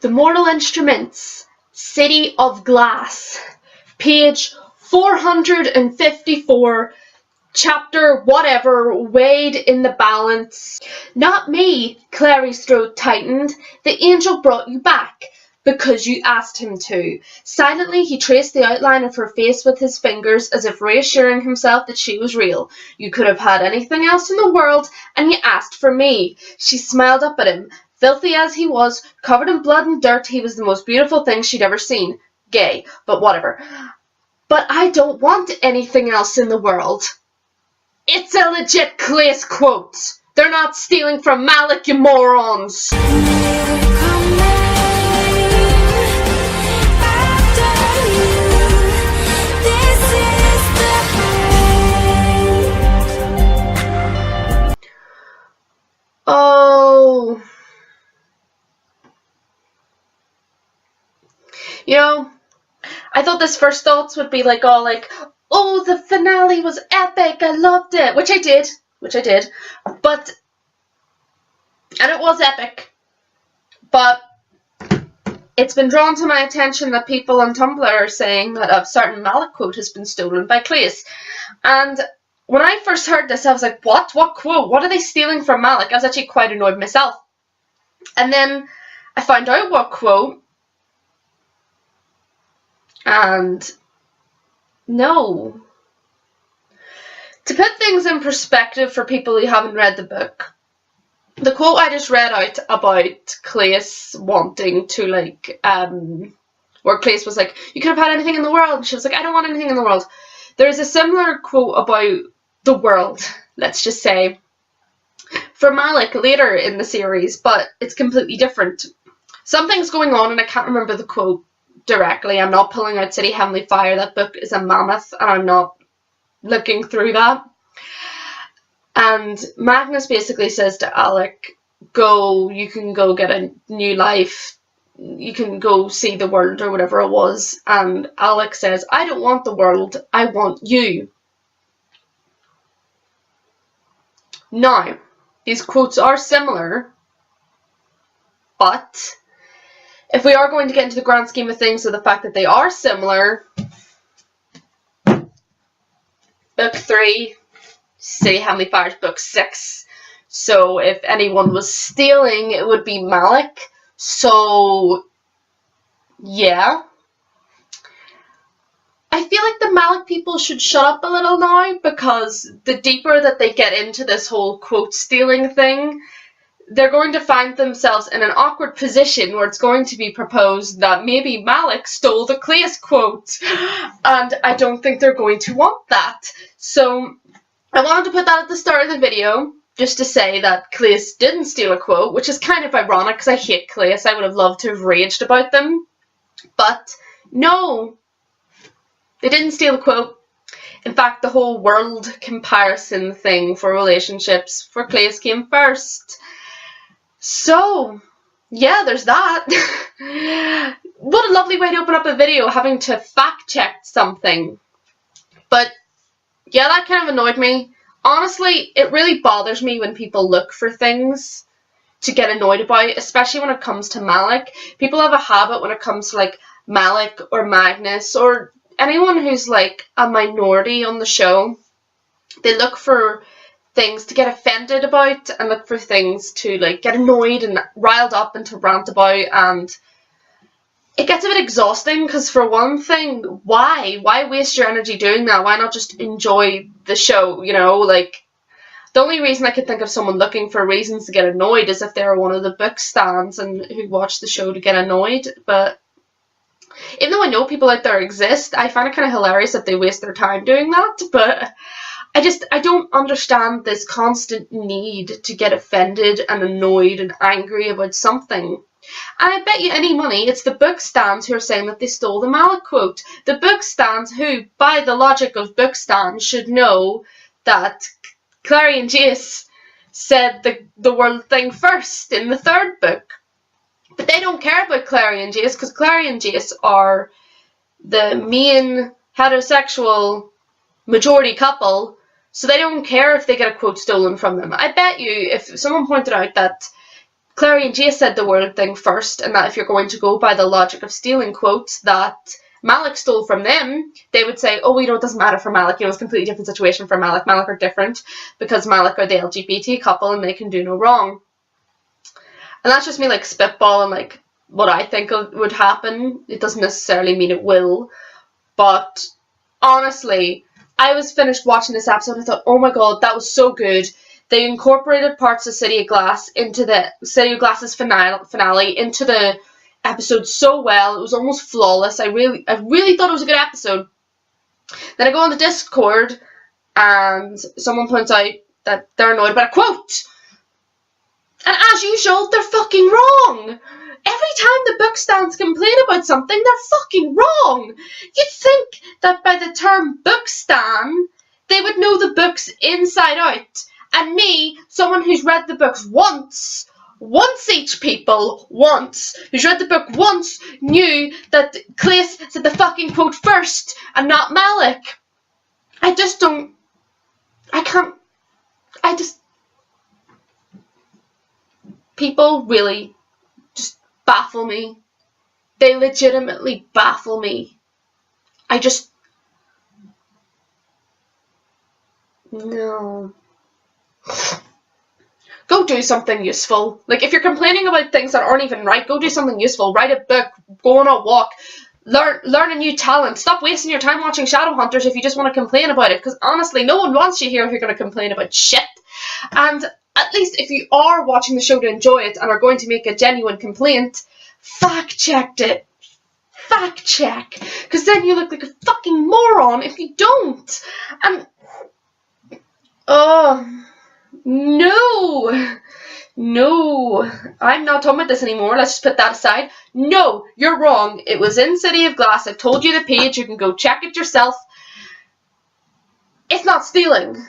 The Mortal Instruments, City of Glass, page 454, chapter whatever, weighed in the balance. Not me, Clary's throat tightened. The angel brought you back. Because you asked him to. Silently, he traced the outline of her face with his fingers, as if reassuring himself that she was real. You could have had anything else in the world, and you asked for me. She smiled up at him. Filthy as he was, covered in blood and dirt, he was the most beautiful thing she'd ever seen. Gay, but whatever. But I don't want anything else in the world. It's a legit Clace quote. They're not stealing from Malec, you morons. Oh. You know, I thought this first thoughts would be like, oh, the finale was epic, I loved it, which I did, but, and it was epic, but it's been drawn to my attention that people on Tumblr are saying that a certain Malec quote has been stolen by Clace, and when I first heard this, I was like, what? What quote? What are they stealing from Malec? I was actually quite annoyed myself. And then I found out what quote. And no. To put things in perspective for people who haven't read the book, the quote I just read out about Clace wanting to, where Clace was like, you could have had anything in the world. And she was like, I don't want anything in the world. There is a similar quote about the world, let's just say, for Malec later in the series, but it's completely different. Something's going on, and I can't remember the quote directly. I'm not pulling out City Heavenly Fire. That book is a mammoth, and I'm not looking through that. And Magnus basically says to Alec, go, you can go get a new life. You can go see the world, or whatever it was. And Alec says, I don't want the world, I want you. Now, these quotes are similar, but if we are going to get into the grand scheme of things of the fact that they are similar, book 3, City Heavenly Fire's book 6. So if anyone was stealing, it would be Malec. So, yeah. I feel like the Malec people should shut up a little now, because the deeper that they get into this whole quote stealing thing, they're going to find themselves in an awkward position where it's going to be proposed that maybe Malec stole the Clace quote, and I don't think they're going to want that. So I wanted to put that at the start of the video, just to say that Clace didn't steal a quote, which is kind of ironic because I hate Clace. I would have loved to have raged about them, but no, they didn't steal a quote. In fact, the whole world comparison thing for relationships for Clace came first. So, yeah, there's that. What a lovely way to open up a video, having to fact check something. But, yeah, that kind of annoyed me. Honestly, it really bothers me when people look for things to get annoyed about, especially when it comes to Malec. People have a habit when it comes to, like, Malec or Magnus or anyone who's, like, a minority on the show. They look for things to get offended about and look for things to, like, get annoyed and riled up and to rant about, and it gets a bit exhausting because, for one thing, why waste your energy doing that? Why not just enjoy the show, you know? Like, the only reason I could think of someone looking for reasons to get annoyed is if they were one of the book stands and who watch the show to get annoyed. But even though I know people out there exist, I find it kind of hilarious that they waste their time doing that. But I don't understand this constant need to get offended and annoyed and angry about something. And I bet you any money it's the book stands who are saying that they stole the Malec quote. The book stands who, by the logic of book stands, should know that Clary and Jace said the world thing first in the third book. But they don't care about Clary and Jace, because Clary and Jace are the main heterosexual majority couple, so they don't care if they get a quote stolen from them. I bet you if someone pointed out that Clary and Jace said the word thing first, and that if you're going to go by the logic of stealing quotes that Malec stole from them, they would say, oh, it doesn't matter for Malec, it's a completely different situation for Malec. Malec are different because Malec are the LGBT couple and they can do no wrong. And that's just me like spitballing like what I think would happen. It doesn't necessarily mean it will, but honestly, I was finished watching this episode and I thought, oh my god, that was so good. They incorporated parts of City of Glass into the City of Glass's finale into the episode so well. It was almost flawless. I really thought it was a good episode. Then I go on the Discord and someone points out that they're annoyed about a quote. And as usual, they're fucking wrong. Every time the book stands complain about something, they're fucking wrong. You'd think that by the term book stan, they would know the books inside out. And me, someone who's read the books once each, people, who's read the book once, knew that Clace said the fucking quote first and not Malec. People really just baffle me. They legitimately baffle me. No. Go do something useful. Like, if you're complaining about things that aren't even right, go do something useful. Write a book, go on a walk, learn a new talent. Stop wasting your time watching Shadowhunters if you just want to complain about it, because honestly, no one wants you here if you're going to complain about shit. And at least if you are watching the show to enjoy it and are going to make a genuine complaint, fact-check it. Fact-check. Because then you look like a fucking moron if you don't. And... oh... No, I'm not talking about this anymore. Let's just put that aside. No, you're wrong. It was in City of Glass. I've told you the page. You can go check it yourself. It's not stealing.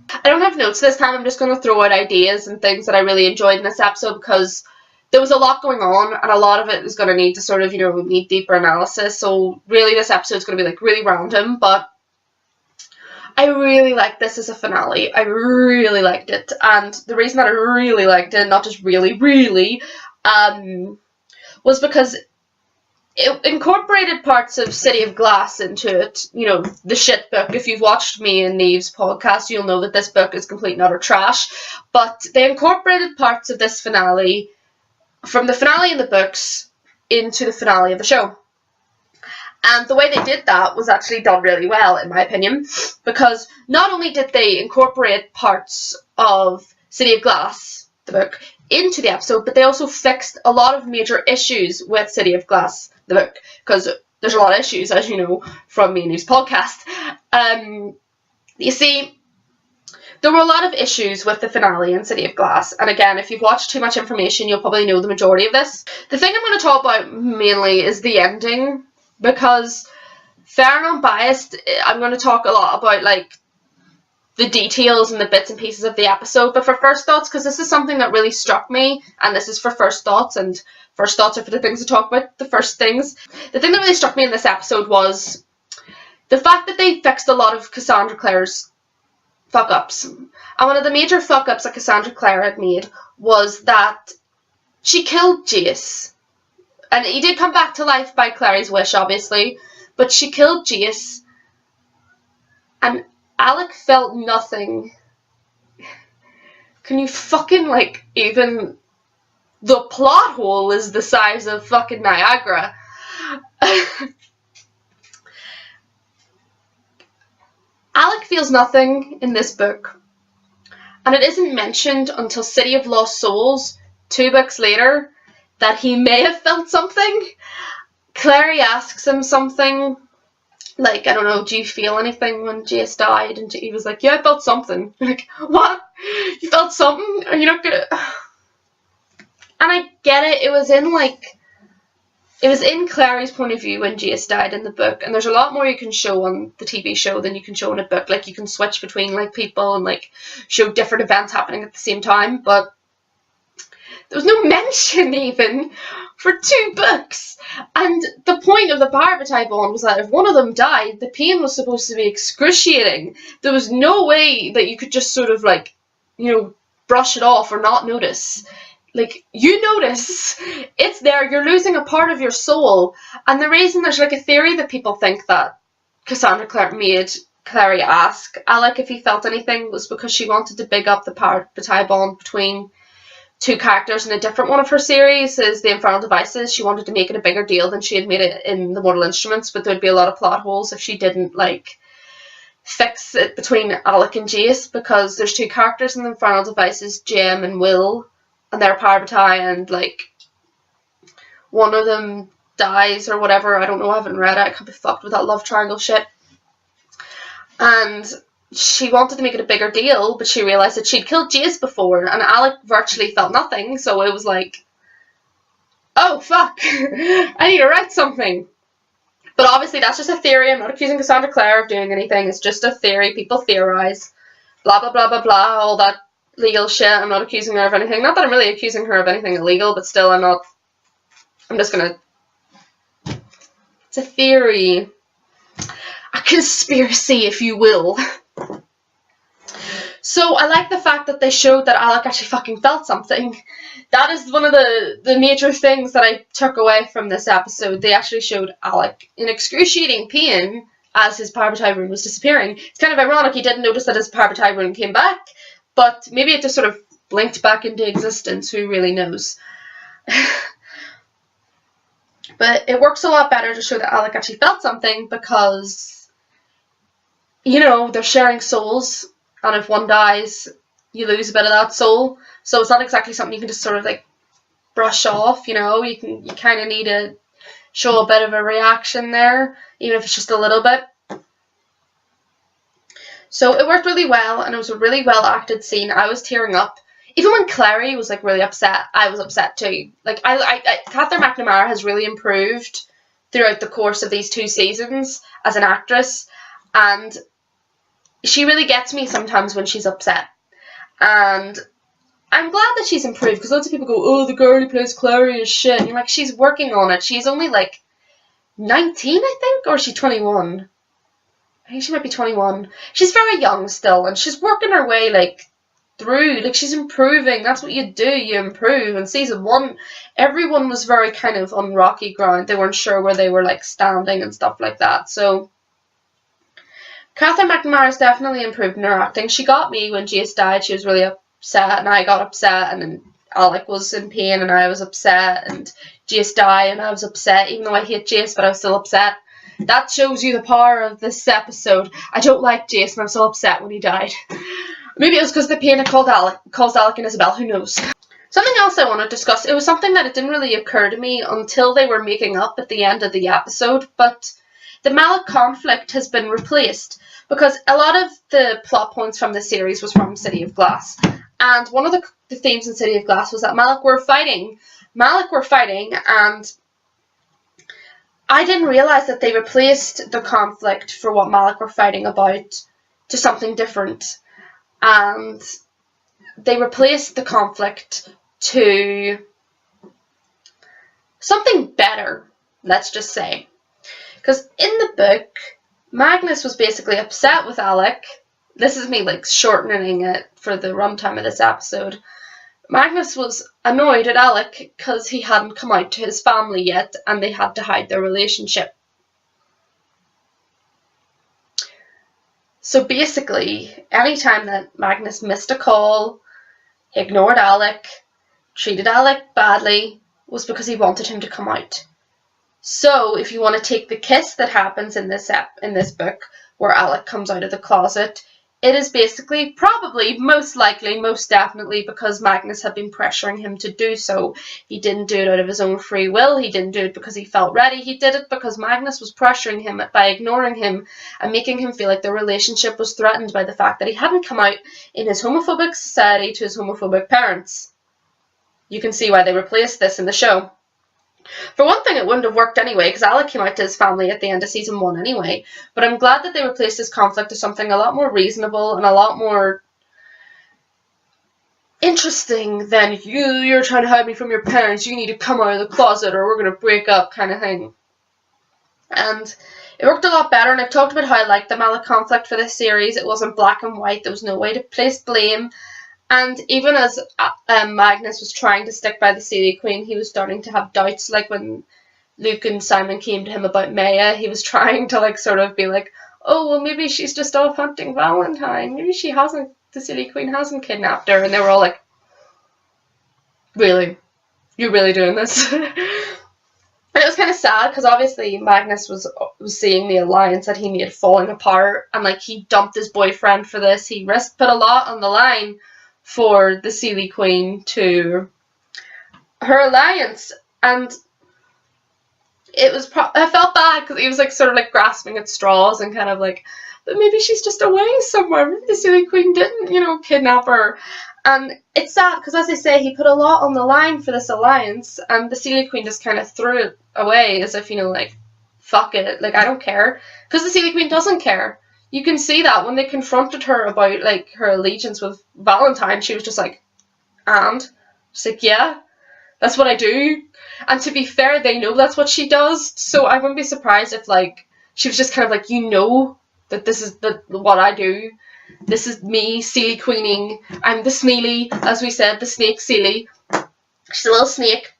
I don't have notes this time. I'm just going to throw out ideas and things that I really enjoyed in this episode because there was a lot going on and a lot of it is going to need to sort of, need deeper analysis. So really this episode is going to be like really random, but I really liked this as a finale. I really liked it. And the reason that I really liked it, not just really, was because it incorporated parts of City of Glass into it. The shit book. If you've watched me and Neve's podcast, you'll know that this book is complete and utter trash. But they incorporated parts of this finale from the finale in the books into the finale of the show. And the way they did that was actually done really well, in my opinion, because not only did they incorporate parts of City of Glass, the book, into the episode, but they also fixed a lot of major issues with City of Glass, the book, because there's a lot of issues, as you know, from me and his podcast. You see, there were a lot of issues with the finale in City of Glass, and again, if you've watched too much information, you'll probably know the majority of this. The thing I'm going to talk about mainly is the ending, because fair and unbiased, I'm going to talk a lot about like the details and the bits and pieces of the episode, but for first thoughts, because this is something that really struck me, and this is for first thoughts, and first thoughts are for the things to talk about, the first things. The thing that really struck me in this episode was the fact that they fixed a lot of Cassandra Clare's fuck-ups. And one of the major fuck-ups that Cassandra Clare had made was that she killed Jace. And he did come back to life by Clary's wish, obviously, but she killed Jace, and Alec felt nothing. Can you fucking, even the plot hole is the size of fucking Niagara. Alec feels nothing in this book, and it isn't mentioned until City of Lost Souls, 2 books later, that he may have felt something. Clary asks him something, like, I don't know, do you feel anything when Jace died? And he was like, yeah, I felt something. Like, what? You felt something? Are you not gonna... And I get it, it was in Clary's point of view when Jace died in the book, and there's a lot more you can show on the TV show than you can show in a book. Like, you can switch between, people and, show different events happening at the same time, but there was no mention, even, for 2 books. And the point of the Parvati bond was that if one of them died, the pain was supposed to be excruciating. There was no way that you could just sort of, brush it off or not notice. like, you notice it's there, you're losing a part of your soul. And the reason there's like a theory that people think that Cassandra Clare made Clary ask Alec if he felt anything was because she wanted to big up the party bond between two characters in a different one of her series, is the Infernal Devices. She wanted to make it a bigger deal than she had made it in the Mortal Instruments, but there'd be a lot of plot holes if she didn't like fix it between Alec and Jace, because there's two characters in the Infernal Devices, Jem and Will, and they're parvati, and like one of them dies or whatever. I don't know, I haven't read it. I can't be fucked with that love triangle shit. And she wanted to make it a bigger deal, but she realised that she'd killed Jace before, and Alec virtually felt nothing, so it was like, oh fuck, I need to write something. But obviously that's just a theory. I'm not accusing Cassandra Clare of doing anything. It's just a theory. People theorise. Blah, blah, blah, blah, blah. All that legal shit. I'm not accusing her of anything. Not that I'm really accusing her of anything illegal, but still I'm not. I'm just gonna... It's a theory. A conspiracy, if you will. So I like the fact that they showed that Alec actually fucking felt something. That is one of the major things that I took away from this episode. They actually showed Alec in excruciating pain as his Parvati rune was disappearing. It's kind of ironic he didn't notice that his Parvati rune came back, but maybe it just sort of blinked back into existence. Who really knows? But it works a lot better to show that Alec actually felt something because, you know, they're sharing souls. And if one dies, you lose a bit of that soul. So it's not exactly something you can just sort of like brush off, you know. You kind of need to show a bit of a reaction there, even if it's just a little bit. So it worked really well, and it was a really well acted scene. I was tearing up. Even when Clary was like really upset, I was upset too. Like Catherine McNamara has really improved throughout the course of these 2 seasons as an actress, and she really gets me sometimes when she's upset. And I'm glad that she's improved, because loads of people go, oh, the girl who plays Clary is shit. And you're like, she's working on it. She's only like 19, I think, or is she 21? I think she might be 21. She's very young still, and she's working her way like through. Like, she's improving. That's what you do. You improve. In season 1, everyone was very kind of on rocky ground. They weren't sure where they were like standing and stuff like that. So Catherine McNamara's definitely improved in her acting. She got me when Jace died. She was really upset, and I got upset, and then Alec was in pain, and I was upset, and Jace died, and I was upset, even though I hate Jace, but I was still upset. That shows you the power of this episode. I don't like Jace, and I'm still upset when he died. Maybe it was because of the pain it caused Alec and Isabel, who knows. Something else I want to discuss, it was something that it didn't really occur to me until they were making up at the end of the episode, but the Malec conflict has been replaced, because a lot of the plot points from the series was from City of Glass. And one of the themes in City of Glass was that Malec were fighting. And I didn't realise that they replaced the conflict for what Malec were fighting about to something different. And they replaced the conflict to something better, let's just say. Because in the book, Magnus was basically upset with Alec. This is me like shortening it for the runtime of this episode. Magnus was annoyed at Alec because he hadn't come out to his family yet, and they had to hide their relationship. So basically, anytime that Magnus missed a call, ignored Alec, treated Alec badly, was because he wanted him to come out. So, if you want to take the kiss that happens in this book, where Alec comes out of the closet, it is basically, probably, most likely, most definitely, because Magnus had been pressuring him to do so. He didn't do it out of his own free will. He didn't do it because he felt ready. He did it because Magnus was pressuring him by ignoring him and making him feel like the relationship was threatened by the fact that he hadn't come out in his homophobic society to his homophobic parents. You can see why they replaced this in the show. For one thing, it wouldn't have worked anyway, because Alec came out to his family at the end of season 1 anyway. But I'm glad that they replaced this conflict with something a lot more reasonable and a lot more interesting than you're trying to hide me from your parents, you need to come out of the closet or we're going to break up kind of thing. And it worked a lot better, and I've talked about how I liked the Malec conflict for this series. It wasn't black and white. There was no way to place blame. And even as Magnus was trying to stick by the Seelie Queen, he was starting to have doubts. Like when Luke and Simon came to him about Maya, he was trying to like sort of be like, oh, well, maybe she's just off hunting Valentine. Maybe she hasn't, the Seelie Queen hasn't kidnapped her. And they were all like, really? You're really doing this? And it was kind of sad because obviously Magnus was seeing the alliance that he made falling apart, and like he dumped his boyfriend for this. He put a lot on the line for the Seelie Queen to her alliance, and it was I felt bad because he was like sort of like grasping at straws and kind of like, but maybe she's just away somewhere. Maybe the Seelie Queen didn't, kidnap her. And it's sad because, as I say, he put a lot on the line for this alliance, and the Seelie Queen just kind of threw it away as if, like, fuck it, like, I don't care. Because the Seelie Queen doesn't care. You can see that when they confronted her about, like, her allegiance with Valentine, she was just like, and? She's like, yeah, that's what I do. And to be fair, they know that's what she does, so I wouldn't be surprised if, like, she was just kind of like, that this is what I do. This is me, Seelie Queening. I'm the Smealy, as we said, the snake Seelie. She's a little snake.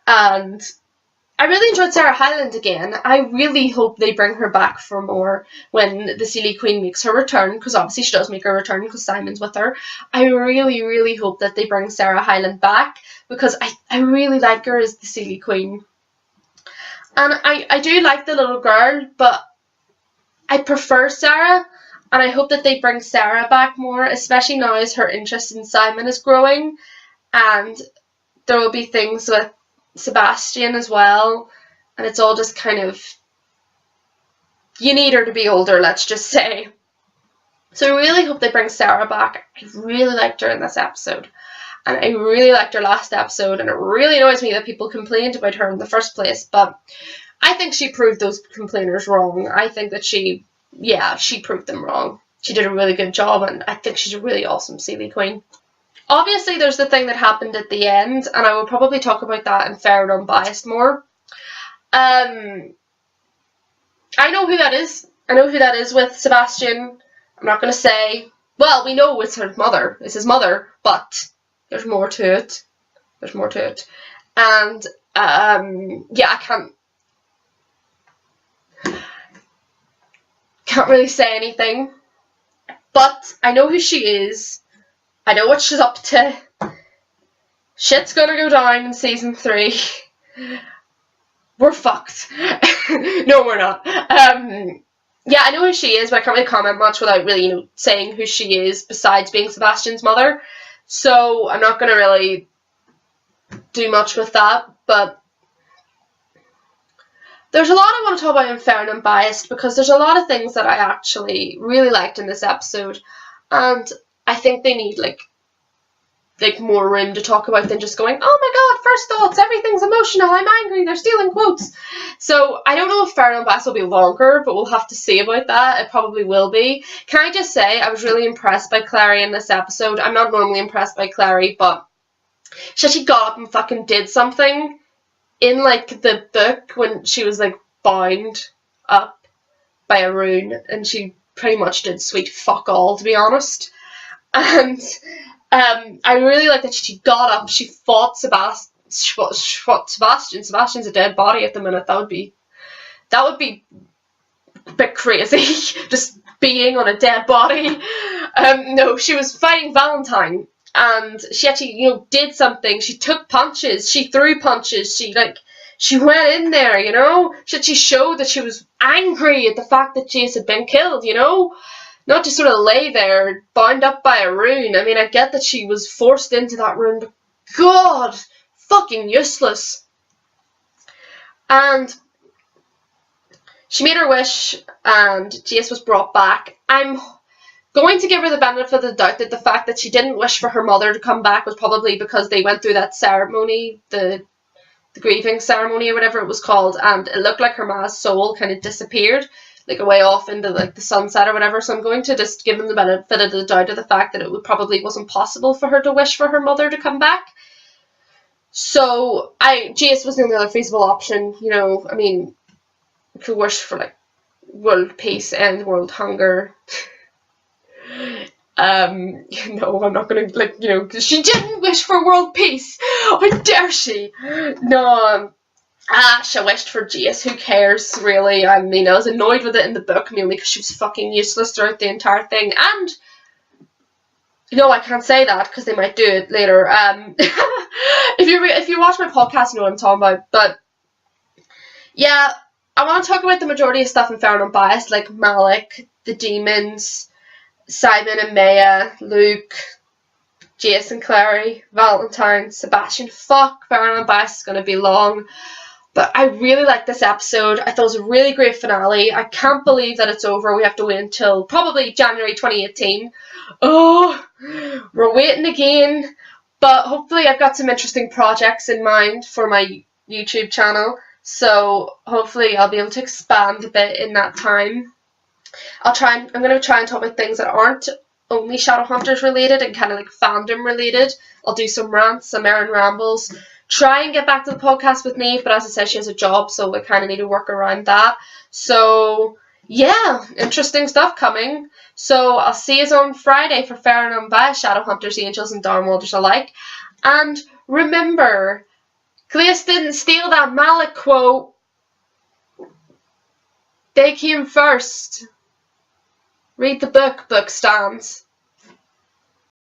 And I really enjoyed Sarah Hyland again. I really hope they bring her back for more when the Seelie Queen makes her return, because obviously she does make her return because Simon's with her. I really, really hope that they bring Sarah Hyland back, because I really like her as the Seelie Queen. And I do like the little girl, but I prefer Sarah. And I hope that they bring Sarah back more, especially now as her interest in Simon is growing. And there will be things with Sebastian as well. And it's all just kind of, you need her to be older, let's just say. So I really hope they bring Sarah back. I really liked her in this episode. And I really liked her last episode. And it really annoys me that people complained about her in the first place. But I think she proved those complainers wrong. I think that she proved them wrong. She did a really good job, and I think she's a really awesome Seelie Queen. Obviously, there's the thing that happened at the end, and I will probably talk about that in Fair and Unbiased more. I know who that is. I know who that is with Sebastian. I'm not going to say. Well, we know it's her mother. It's his mother, but there's more to it. There's more to it. And, I can't really say anything, but I know who she is. I know what she's up to. Shit's gonna go down in season 3. We're fucked. No, we're not. I know who she is, but I can't really comment much without really, saying who she is besides being Sebastian's mother. So I'm not gonna really do much with that, but there's a lot I want to talk about in Fair and Unbiased, because there's a lot of things that I actually really liked in this episode, and I think they need like more room to talk about than just going, oh my god, first thoughts, everything's emotional, I'm angry, they're stealing quotes. So I don't know if Fair and Unbiased will be longer, but we'll have to see about that. It probably will be. Can I just say, I was really impressed by Clary in this episode. I'm not normally impressed by Clary, but she actually got up and fucking did something. In, like, the book, when she was, like, bound up by a rune, and she pretty much did sweet fuck all, to be honest. And I really like that she got up, she fought Sebastian. Sebastian's a dead body at the minute. That would be a bit crazy, just being on a dead body. No, she was fighting Valentine. And she actually, did something. She took punches. She threw punches. She went in there, She actually showed that she was angry at the fact that Jace had been killed, Not just sort of lay there, bound up by a rune. I mean, I get that she was forced into that rune, but God, fucking useless. And she made her wish, and Jace was brought back. I'm going to give her the benefit of the doubt that the fact that she didn't wish for her mother to come back was probably because they went through that ceremony, the grieving ceremony or whatever it was called, and it looked like her ma's soul kind of disappeared, like away off into like the sunset or whatever. So I'm going to just give them the benefit of the doubt of the fact that it probably wasn't possible for her to wish for her mother to come back. So Jace was the only other feasible option, I mean, you could wish for like world peace and world hunger. No, I'm not gonna, like, you know, 'cause she didn't wish for world peace. How dare she? No, she wished for Jace. Who cares, really? I mean, I was annoyed with it in the book, mainly because she was fucking useless throughout the entire thing. And no, I can't say that because they might do it later. If you watch my podcast, you know what I'm talking about. But yeah, I want to talk about the majority of stuff in Fair and Unbiased, like Malec, the demons, Simon and Maya, Luke, Jason, Clary, Valentine, Sebastian. Fuck, Fair and Unbiased is going to be long. But I really liked this episode. I thought it was a really great finale. I can't believe that it's over. We have to wait until probably January 2018. Oh, we're waiting again. But hopefully I've got some interesting projects in mind for my YouTube channel. So hopefully I'll be able to expand a bit in that time. I'm going to try and talk about things that aren't only Shadowhunters related and kind of like fandom related. I'll do some rants, some Erin rambles. Try and get back to the podcast with Neve, but as I said, she has a job, so I kind of need to work around that. So yeah, interesting stuff coming. So I'll see you on Friday for Fair and Unbiased, Shadowhunters, Angels, and Darmwalders alike. And remember, Clace didn't steal that Malec quote. They came first. Read the book stands.